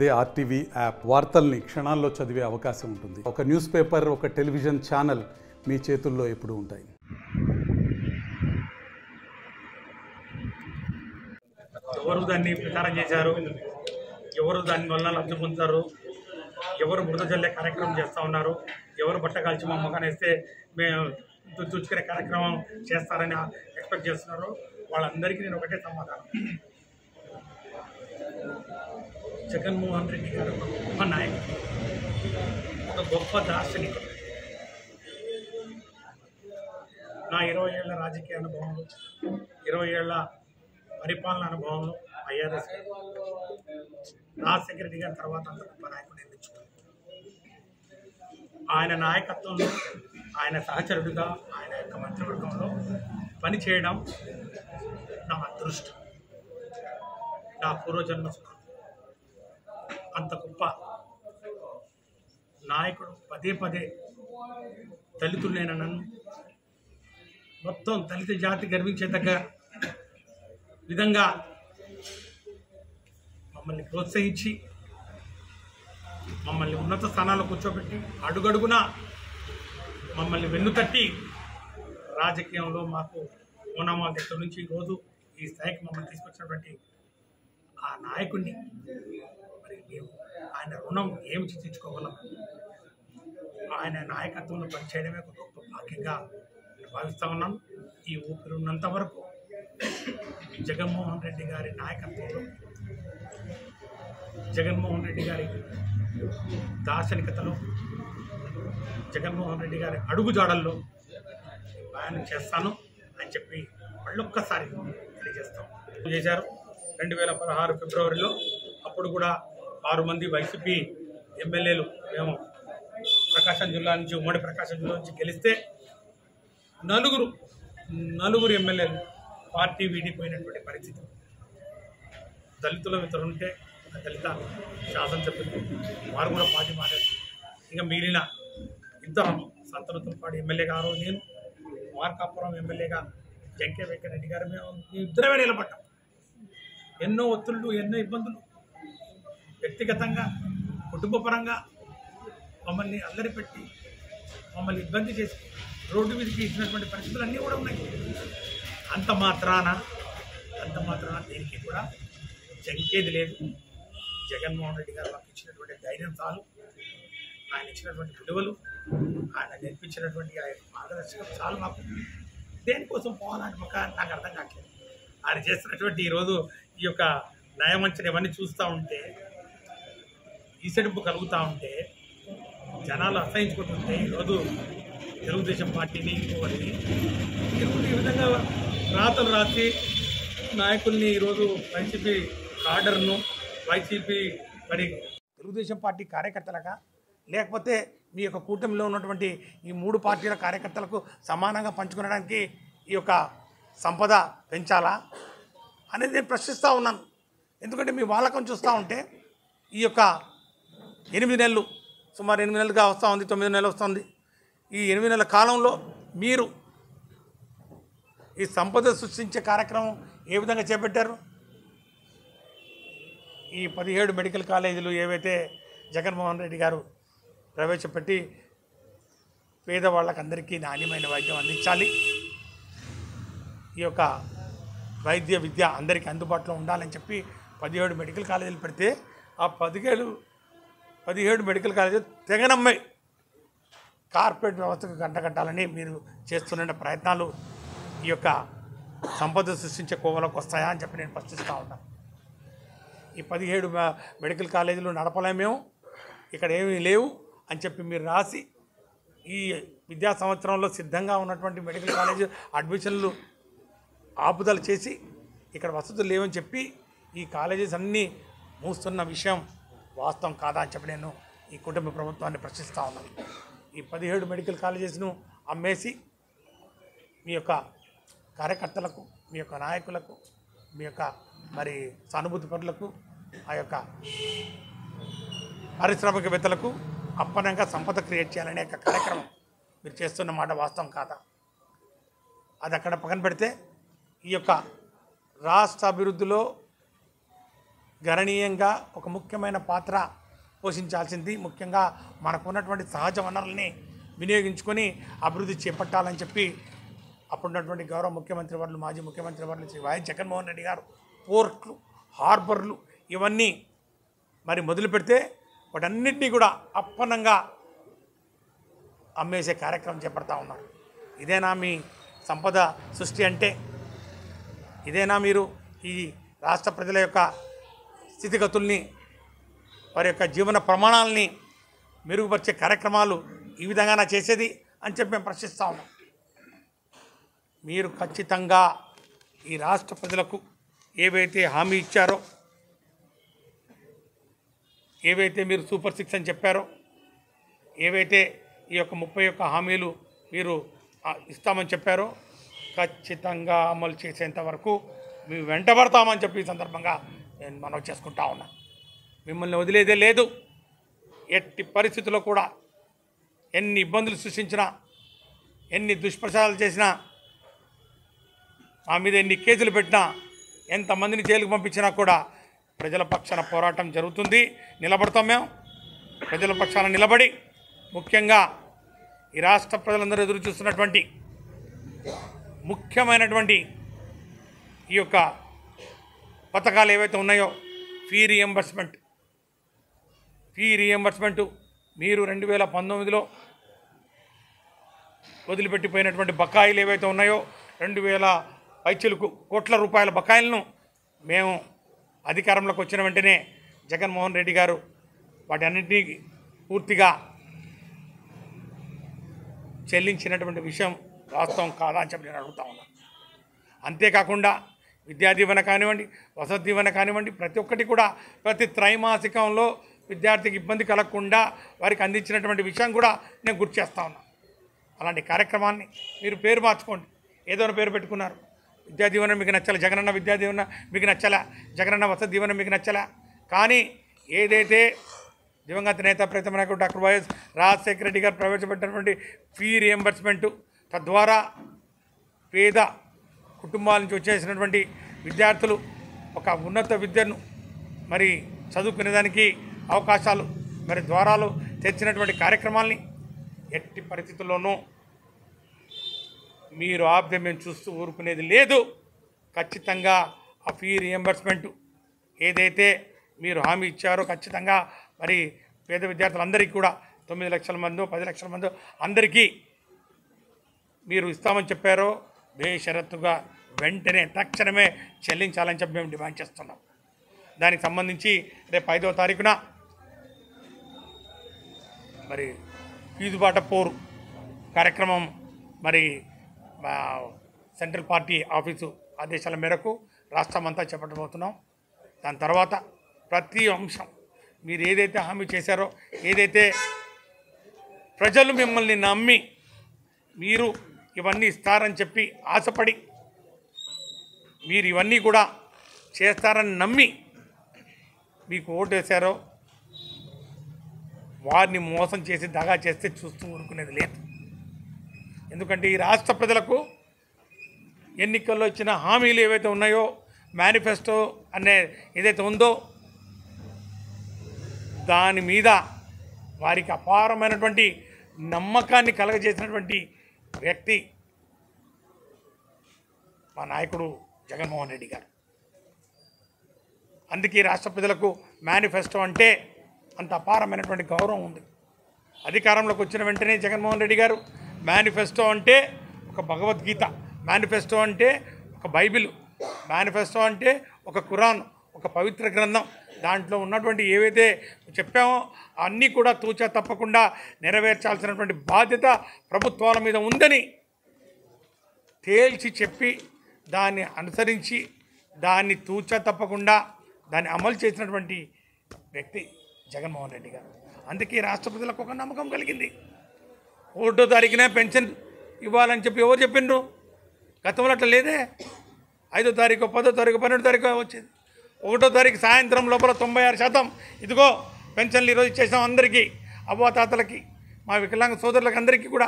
అదే RTV app వార్తల్ని క్షణాల్లో చదివే అవకాశం ఉంటుంది. ఒక న్యూస్ పేపర్, ఒక టెలివిజన్ ఛానల్ మీ చేతుల్లో ఎప్పుడూ ఉంటాయి. ఎవరు దాన్ని ప్రచారం చేశారు, ఎవరు దాని వల్ల లబ్ధి పొందుతారు, ఎవరు బురద జల్లే కార్యక్రమం చేస్తూ ఉన్నారు, ఎవరు బట్ట కాల్చి మా మొఖాన్ని వేస్తే మేము తుచ్చుకునే కార్యక్రమం చేస్తారని ఎక్స్పెక్ట్ చేస్తున్నారు, వాళ్ళందరికీ నేను ఒకటే సమాధానం. జగన్మోహన్ రెడ్డి గారు ఒక గొప్ప నాయకుడు, ఒక గొప్ప దార్శనికుడు. నా 20 ఏళ్ల రాజకీయ అనుభవంలో, 20 ఏళ్ల పరిపాలన అనుభవంలో ఐఆర్ఎస్ రాజశేఖర రెడ్డి గారి తర్వాత అంత గొప్ప నాయకుడు ఎంచుకున్నాను. ఆయన నాయకత్వంలో, ఆయన సహచరుడిగా, ఆయన యొక్క మంత్రివర్గంలో పనిచేయడం నా అదృష్టం, నా పూర్వజన్మ సుఖం. అంత గొప్ప నాయకుడు పదే పదే దళితులైన నన్ను మొత్తం దళిత జాతి గర్వించేదగ్గ విధంగా మమ్మల్ని ప్రోత్సహించి, మమ్మల్ని ఉన్నత స్థానాల్లో కూర్చోబెట్టి, అడుగడుగున మమ్మల్ని వెన్నుతట్టి రాజకీయంలో మాకు ఓనామా దగ్గర నుంచి ఈరోజు ఈ స్థాయికి మమ్మల్ని తీసుకొచ్చినటువంటి ఆ నాయకుడిని మరి మేము ఆయన రుణం ఏమి తీర్చుకోగలం. ఆయన నాయకత్వంలో పనిచేయడమే ఒక గొప్ప భాగ్యంగా భావిస్తూ ఉన్నాను. ఈ ఊపిరి ఉన్నంత వరకు జగన్మోహన్ రెడ్డి గారి నాయకత్వంలో, జగన్మోహన్ రెడ్డి గారి దార్శనికతలో, జగన్మోహన్ రెడ్డి గారి అడుగుజాడల్లో ప్రయాణం చేస్తాను అని చెప్పి మళ్ళొక్కసారి తెలియజేస్తాం. చేశారు 2016 ఫిబ్రవరిలో. అప్పుడు కూడా 6 మంది వైసీపీ ఎమ్మెల్యేలు మేము ప్రకాశం జిల్లా నుంచి, ఉమ్మడి ప్రకాశం జిల్లా నుంచి గెలిస్తే నలుగురు ఎమ్మెల్యేలు పార్టీ వీడిపోయినటువంటి పరిస్థితి. దళితుల ఇతరు ఉంటే ఒక దళిత శాసనసభ్యులు వారు కూడా పార్టీ మారారు. ఇంకా మిగిలిన ఇద్దరు సంతనూతలపాడు ఎమ్మెల్యే గారు, నేను మార్కాపురం ఎమ్మెల్యేగా జంకే వెంకటరెడ్డి గారు, మేము ఇద్దరమే నిలబడ్డాం. ఎన్నో ఒత్తిళ్లు, ఎన్నో ఇబ్బందులు, వ్యక్తిగతంగా కుటుంబపరంగా మమ్మల్ని అల్లరి పెట్టి, మమ్మల్ని ఇబ్బంది చేసి రోడ్డు మీదకి ఇచ్చినటువంటి పరిస్థితులు అన్నీ కూడా ఉన్నాయి. అంత మాత్రాన దేనికి కూడా జంకేది లేదు. జగన్మోహన్ రెడ్డి గారు మాకు ఇచ్చినటువంటి ధైర్యం చాలు, ఆయన ఇచ్చినటువంటి విలువలు, ఆయన నేర్పించినటువంటి ఆయన మార్గదర్శకం చాలు. మాకు దేనికోసం పోవాలని నాకు అర్థం కావట్లేదు. ఆయన చేస్తున్నటువంటి ఈరోజు ఈ యొక్క న్యాయవంచన ఇవన్నీ చూస్తూ ఉంటే, ఈసడింపు కలుగుతూ ఉంటే, జనాలు అసహించుకుంటుంటే, ఈరోజు తెలుగుదేశం పార్టీని ఇంకోవన్నీ ఈ విధంగా రాతలు రాసి నాయకుల్ని ఈరోజు వైసీపీ కాడర్ను, వైసీపీ మరి తెలుగుదేశం పార్టీ కార్యకర్తలుగా, లేకపోతే మీ యొక్క కూటమిలో ఉన్నటువంటి ఈ 3 పార్టీల కార్యకర్తలకు సమానంగా పంచుకోవడానికి ఈ యొక్క సంపద పెంచాలా అనేది నేను ప్రశ్నిస్తూ ఉన్నాను. ఎందుకంటే మీ వాలకం చూస్తూ ఉంటే ఈ యొక్క 8 నెలలు, సుమారు 8 నెలలుగా వస్తూ ఉంది, 9 నెలలు వస్తుంది. ఈ 8 నెలల కాలంలో మీరు ఈ సంపద సృష్టించే కార్యక్రమం ఏ విధంగా చేపట్టారు? ఈ 17 మెడికల్ కాలేజీలు ఏవైతే జగన్మోహన్ రెడ్డి గారు ప్రవేశపెట్టి పేదవాళ్ళకి అందరికీ నాణ్యమైన వైద్యం అందించాలి, ఈ యొక్క వైద్య విద్య అందరికీ అందుబాటులో ఉండాలని చెప్పి 17 మెడికల్ కాలేజీలు పెడితే, ఆ 17 మెడికల్ కాలేజీలు తెగనమ్మాయి కార్పొరేట్ వ్యవస్థకు గంటగట్టాలని మీరు చేస్తున్న ప్రయత్నాలు ఈ యొక్క సంపద సృష్టించే కోవలోకి వస్తాయా అని చెప్పి నేను ప్రశ్నిస్తూ ఉంటాను. ఈ 17 మెడికల్ కాలేజీలు నడపలేమేమో, ఇక్కడ ఏమీ లేవు అని చెప్పి మీరు రాసి, ఈ విద్యా సంవత్సరంలో సిద్ధంగా ఉన్నటువంటి మెడికల్ కాలేజీ అడ్మిషన్లు ఆపుదల చేసి, ఇక్కడ వసతులు లేవని చెప్పి ఈ కాలేజెస్ అన్నీ మూస్తున్న విషయం వాస్తవం కాదా అని చెప్పి నేను ఈ కుటుంబ ప్రభుత్వాన్ని ప్రశ్నిస్తూ ఉన్నాను. ఈ 17 మెడికల్ కాలేజెస్ను అమ్మేసి మీ యొక్క కార్యకర్తలకు, మీ యొక్క నాయకులకు, మీ యొక్క మరి సానుభూతి పరులకు, ఆ యొక్క పారిశ్రామికవేత్తలకు అప్పనంగా సంపద క్రియేట్ చేయాలనే ఒక కార్యక్రమం మీరు చేస్తున్న మాట వాస్తవం కాదా? అది అక్కడ పక్కన పెడితే, ఈ యొక్క రాష్ట్ర అభివృద్ధిలో గణనీయంగా ఒక ముఖ్యమైన పాత్ర పోషించాల్సింది. ముఖ్యంగా మనకున్నటువంటి సహజ వనరుల్ని వినియోగించుకొని అభివృద్ధి చేపట్టాలని చెప్పి అప్పుడున్నటువంటి గౌరవ ముఖ్యమంత్రి వర్యులు మాజీ ముఖ్యమంత్రి వర్యులు శ్రీ వైఎస్ జగన్మోహన్ రెడ్డి గారు పోర్ట్లు, హార్బర్లు ఇవన్నీ మరి మొదలు పెడితే వాటన్నిటినీ కూడా అప్పనంగా అమ్మేసే కార్యక్రమం చేపడతా ఉన్నారు. ఇదేనా మీ సంపద సృష్టి అంటే? ఇదేనా మీరు ఈ రాష్ట్ర ప్రజల యొక్క స్థితిగతుల్ని, వారి యొక్క జీవన ప్రమాణాలని మెరుగుపరిచే కార్యక్రమాలు ఈ విధంగా చేసేది అని చెప్పి మేము ప్రశ్నిస్తూ ఉన్నాం. మీరు ఖచ్చితంగా ఈ రాష్ట్ర ప్రజలకు ఏవైతే హామీ ఇచ్చారో, ఏవైతే మీరు సూపర్ 6 అని చెప్పారో, ఏవైతే ఈ యొక్క 31 హామీలు మీరు ఇస్తామని చెప్పారో ఖచ్చితంగా అమలు చేసేంత వరకు మేము వెంటబడతామని చెప్పి ఈ సందర్భంగా నేను మనవి చేసుకుంటా ఉన్నా. మిమ్మల్ని వదిలేదే లేదు. ఎట్టి పరిస్థితుల్లో కూడా ఎన్ని ఇబ్బందులు సృష్టించినా, ఎన్ని దుష్ప్రచారాలు చేసినా, మా మీద ఎన్ని కేసులు పెట్టినా, ఎంతమందిని జైలుకు పంపించినా కూడా ప్రజల పక్షాన పోరాటం జరుగుతుంది. నిలబడతాం. మేము ప్రజల పక్షాన నిలబడి ముఖ్యంగా ఈ రాష్ట్ర ప్రజలందరూ ఎదురు చూస్తున్నటువంటి ముఖ్యమైనటువంటి ఈ యొక్క పథకాలు ఏవైతే ఉన్నాయో, ఫీ రీఎంబర్స్మెంటు మీరు 2019లో వదిలిపెట్టిపోయినటువంటి బకాయిలు ఏవైతే ఉన్నాయో 2000 పైచిలకు కోట్ల రూపాయల బకాయిలను మేము అధికారంలోకి వచ్చిన వెంటనే జగన్మోహన్ రెడ్డి గారు వాటి అన్నింటినీ పూర్తిగా చెల్లించినటువంటి విషయం వాస్తవం కాదా అని చెప్పి నేను అడుగుతా ఉన్నాను. అంతేకాకుండా విద్యా దీవెన కానివ్వండి, వసతి దీవెన కానివ్వండి, ప్రతి ఒక్కటి కూడా ప్రతి త్రైమాసికంలో విద్యార్థికి ఇబ్బంది కలగకుండా వారికి అందించినటువంటి విషయం కూడా నేను గుర్తు చేస్తా ఉన్నాను. అలాంటి కార్యక్రమాన్ని మీరు పేరు మార్చుకోండి. ఏదైనా పేరు పెట్టుకున్నారు. విద్యా దీవెన మీకు నచ్చలే, జగనన్న విద్యా దీవెన మీకు నచ్చలే, జగనన్న వసతి దీవెన మీకు నచ్చలే. కానీ ఏదైతే దివంగత నేత ప్రీతమ నాయకుడు డాక్టర్ వైఎస్ రాజశేఖర రెడ్డి గారు ప్రవేశపెట్టినటువంటి ఫీ రియంబర్స్మెంటు, తద్వారా పేద కుటుంబాల నుంచి వచ్చేసినటువంటి విద్యార్థులు ఒక ఉన్నత విద్యను మరి చదువుకునేదానికి అవకాశాలు మరి ద్వారాలు తెచ్చినటువంటి కార్యక్రమాల్ని ఎట్టి పరిస్థితుల్లోనూ మీరు ఆపితే మేము చూస్తూ ఊరుకునేది లేదు. ఖచ్చితంగా ఆ ఫీ రియంబర్స్మెంటు ఏదైతే మీరు హామీ ఇచ్చారో ఖచ్చితంగా మరి పేద విద్యార్థులందరికీ కూడా 9 లక్షల మందో 10 లక్షల మందో అందరికీ మీరు ఇస్తామని చెప్పారో బేషరతుగా వెంటనే తక్షణమే చెల్లించాలని చెప్పి మేము డిమాండ్ చేస్తున్నాం. దానికి సంబంధించి రేపు 5వ తారీఖున మరి ఫీజుబాట పోరు కార్యక్రమం మరి సెంట్రల్ పార్టీ ఆఫీసు ఆదేశాల మేరకు రాష్ట్రమంతా చేపట్టబోతున్నాం. దాని తర్వాత ప్రతి అంశం మీరు ఏదైతే హామీ చేశారో, ఏదైతే ప్రజలు మిమ్మల్ని నమ్మి మీరు ఇవన్నీ ఇస్తారని చెప్పి ఆశపడి మీరు ఇవన్నీ కూడా చేస్తారని నమ్మి మీకు ఓటు వేశారో వారిని మోసం చేసి దగా చేస్తే చూస్తూ ఊరుకునేది లేదు. ఎందుకంటే ఈ రాష్ట్ర ప్రజలకు ఎన్నికల్లో ఇచ్చిన హామీలు ఏవైతే ఉన్నాయో, మేనిఫెస్టో అనే ఏదైతే ఉందో దాని మీద వారికి అపారమైనటువంటి నమ్మకాన్ని కలగజేసినటువంటి వ్యక్తి మా నాయకుడు జగన్మోహన్ రెడ్డి గారు. అందుకే రాష్ట్ర ప్రజలకు మేనిఫెస్టో అంటే అంత అపారమైనటువంటి గౌరవం ఉంది. అధికారంలోకి వచ్చిన వెంటనే జగన్మోహన్ రెడ్డి గారు మేనిఫెస్టో అంటే ఒక భగవద్గీత, మేనిఫెస్టో అంటే ఒక బైబిల్, మేనిఫెస్టో అంటే ఒక ఖురాన్, ఒక పవిత్ర గ్రంథం. దాంట్లో ఉన్నటువంటి ఏవైతే చెప్పామో అన్నీ కూడా తూచా తప్పకుండా నెరవేర్చాల్సినటువంటి బాధ్యత ప్రభుత్వాల మీద ఉందని తేల్చి చెప్పి దాన్ని అనుసరించి దాన్ని తూచా తప్పకుండా దాన్ని అమలు చేసినటువంటి వ్యక్తి జగన్మోహన్ రెడ్డి గారు. అందుకే రాష్ట్ర ప్రజలకు ఒక నమ్మకం కలిగింది. 1వ తారీఖునే పెన్షన్ ఇవ్వాలని చెప్పి ఎవరు చెప్పిండ్రు? గతంలో అట్లా లేదే. 5వ తారీఖు, 10వ తారీఖు, 12వ తారీఖు వచ్చేది. 1వ తారీఖు సాయంత్రం లోపల 96% ఇదిగో పెన్షన్లు ఈరోజు ఇచ్చేసాం అందరికీ, అవ్వాతాతలకి, మా వికలాంగ సోదరులకు అందరికీ కూడా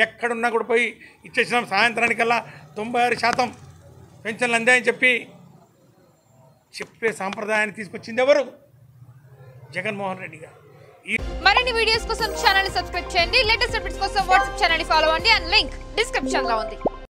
ఎక్కడున్నా కూడా పోయి ఇచ్చేసినాం. సాయంత్రానికల్లా 96% పెన్షన్లు అందాయని చెప్పి చెప్పే సాంప్రదాయాన్ని తీసుకొచ్చింది ఎవరు? జగన్మోహన్ రెడ్డి గారు. మరిన్ని వీడియోస్ కోసం ఛానల్ ని సబ్స్క్రైబ్ చేయండి. లేటెస్ట్ అప్డేట్స్ కోసం వాట్సాప్ ఛానల్ ని ఫాలో అవ్వండి. అండ్ లింక్ డిస్క్రిప్షన్ లో ఉంది.